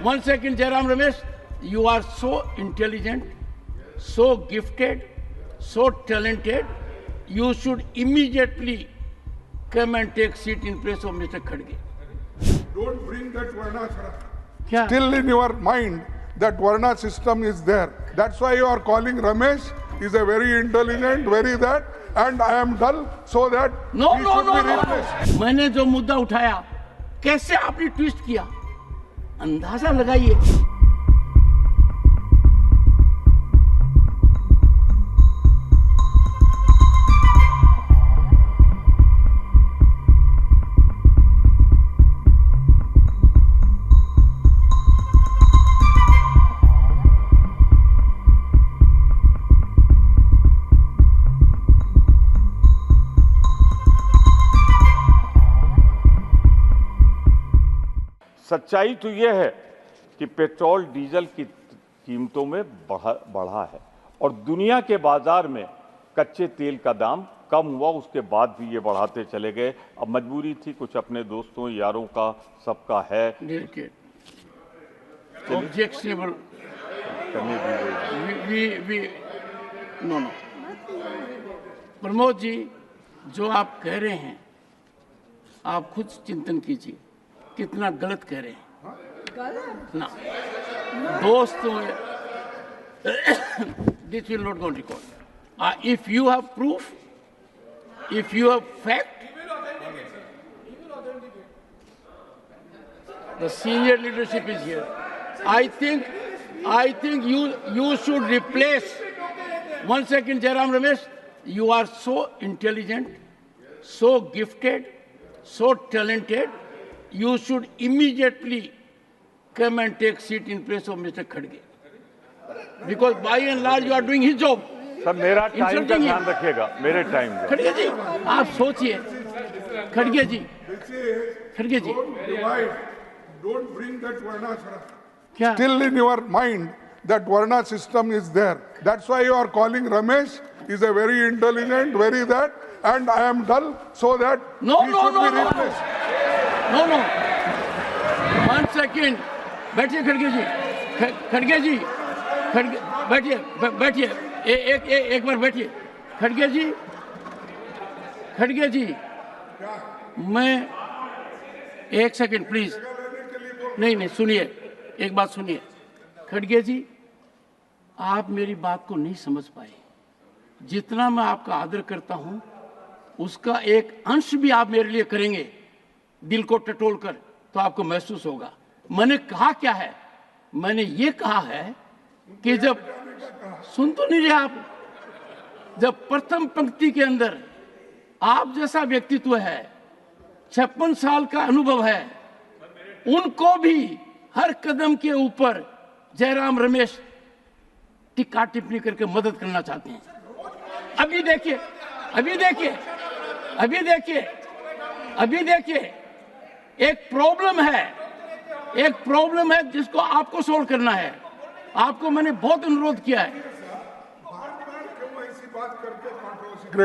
One second, Jairam Ramesh. You are so intelligent, so gifted, so talented. You should immediately come and take seat in place of Mr. Khadge. Don't bring that Varnashram. क्या? Still in your mind that Varna system is there. That's why you are calling Ramesh. Is a very intelligent, very that, and I am dull, so that No, he no, should no, be no. replaced. मैंने जो मुद्दा उठाया, कैसे आपने twist किया? अंदाजा लगाइए. सच्चाई तो यह है कि पेट्रोल डीजल की कीमतों में बढ़ा है और दुनिया के बाजार में कच्चे तेल का दाम कम हुआ, उसके बाद भी ये बढ़ाते चले गए. अब मजबूरी थी, कुछ अपने दोस्तों यारों का सबका है. Objectionable. No. प्रमोद जी, जो आप कह रहे हैं, आप खुद चिंतन कीजिए कितना गलत कह रहे हैं. ना दोस्तों, this will not go on record. If you have proof, if you have fact, the senior leadership is here. I think you should replace. One second, Jairam Ramesh. You are so intelligent, so gifted, so talented. You should immediately come and take seat in place of Mr. Khadge. Because by and large you are doing his job. Sir मेरा time का Insulting him. ध्यान रखिएगा, मेरे time का. खड़गे जी, आप सोचिए. खड़गे जी, खड़गे जी. Don't divide. Don't bring that Varnashram. क्या? Still in your mind that Varna system is there. That's why you are calling Ramesh. Is a very intelligent, very that, and I am dull, so that No, he no, should no, be no. replaced. No. 1 second. बैठिए खड़गे जी. खड़गे जी, बैठिए. एक बार बैठिए. खड़गे जी, मैं 1 second please. नहीं, सुनिए, एक बात सुनिए. खड़गे जी, आप मेरी बात को नहीं समझ पाए. जितना मैं आपका आदर करता हूं, उसका एक अंश भी आप मेरे लिए करेंगे दिल को टटोल कर, तो आपको महसूस होगा. मैंने कहा क्या है? मैंने ये कहा है कि जब सुन तो नहीं रहे आप, जब प्रथम पंक्ति के अंदर आप जैसा व्यक्तित्व है, 56 साल का अनुभव है, उनको भी हर कदम के ऊपर जयराम रमेश टिक्का टिप्पणी करके मदद करना चाहते हैं. अभी देखिए, एक प्रॉब्लम है जिसको आपको सोल्व करना है. आपको मैंने बहुत अनुरोध किया है.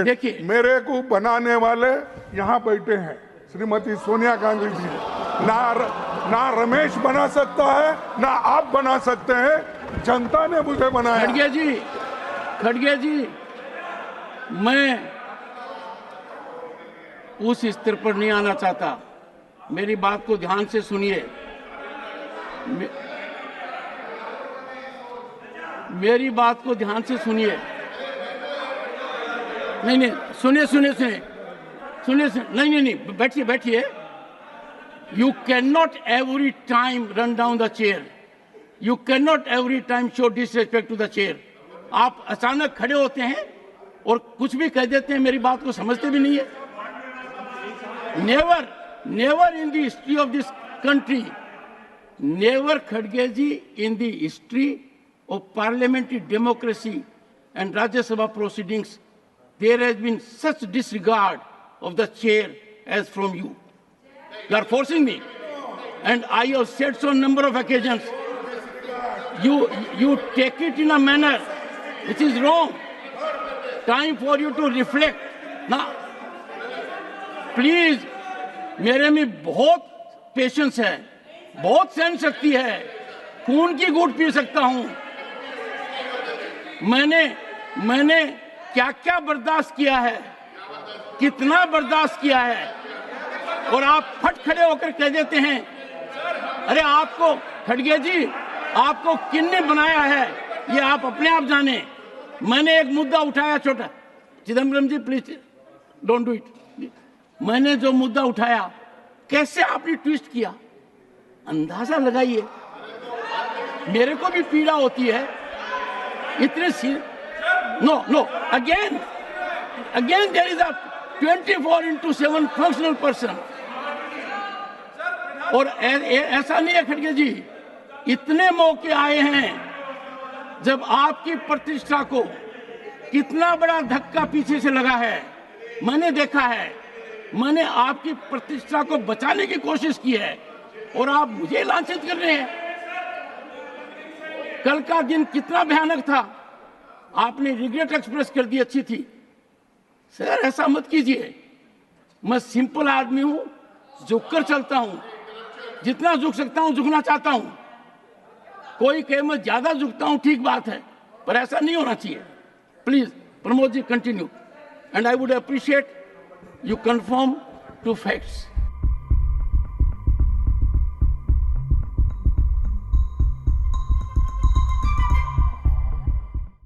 देखिए, मेरे को बनाने वाले यहाँ बैठे हैं, श्रीमती सोनिया गांधी जी. ना रमेश बना सकता है, ना आप बना सकते हैं. जनता ने मुझे बनाया. खड़गे जी, मैं उस स्तर पर नहीं आना चाहता. मेरी बात को ध्यान से सुनिए. मेरी बात को ध्यान से सुनिए. नहीं, सुनिए. नहीं, बैठिए. You cannot every time run down the chair. You cannot every time show disrespect to the chair. आप अचानक खड़े होते हैं और कुछ भी कह देते हैं, मेरी बात को समझते भी नहीं है. Never in the history of this country, never Khadge ji, in the history of parliamentary democracy and Rajya Sabha proceedings, there has been such disregard of the chair as from you. You are forcing me, and I have said so on a number of occasions. You take it in a manner which is wrong. Time for you to reflect. Now, please, मेरे में बहुत patience है, बहुत सहन शक्ति है. खून की घूंट पी सकता हूं। मैंने क्या क्या बर्दाश्त किया है, कितना बर्दाश्त किया है, और आप फट खड़े होकर कह देते हैं अरे आपको, खड़गे जी, आपको किसने बनाया है ये आप अपने आप जाने। मैंने एक मुद्दा उठाया छोटा, चिदम्बरम जी प्लीज डोंट डू इट। मैंने जो मुद्दा उठाया कैसे आपने ट्विस्ट किया, अंदाजा लगाइए। मेरे को भी पीड़ा होती है इतने सी। No again there is a 24/7 functional person. और ऐसा नहीं है खड़गे जी, इतने मौके आए हैं जब आपकी प्रतिष्ठा को कितना बड़ा धक्का पीछे से लगा है, मैंने देखा है। मैंने आपकी प्रतिष्ठा को बचाने की कोशिश की है और आप मुझे लांछित कर रहे हैं। कल का दिन कितना भयानक था, आपने रिग्रेट एक्सप्रेस कर दी, अच्छी थी। सर ऐसा मत कीजिए, मैं सिंपल आदमी हूं, झुककर चलता हूं, जितना झुक सकता हूं झुकना चाहता हूं। कोई कहे मैं ज्यादा झुकता हूं, ठीक बात है, पर ऐसा नहीं होना चाहिए। Please Pramod ji continue, and I would appreciate you conform to facts.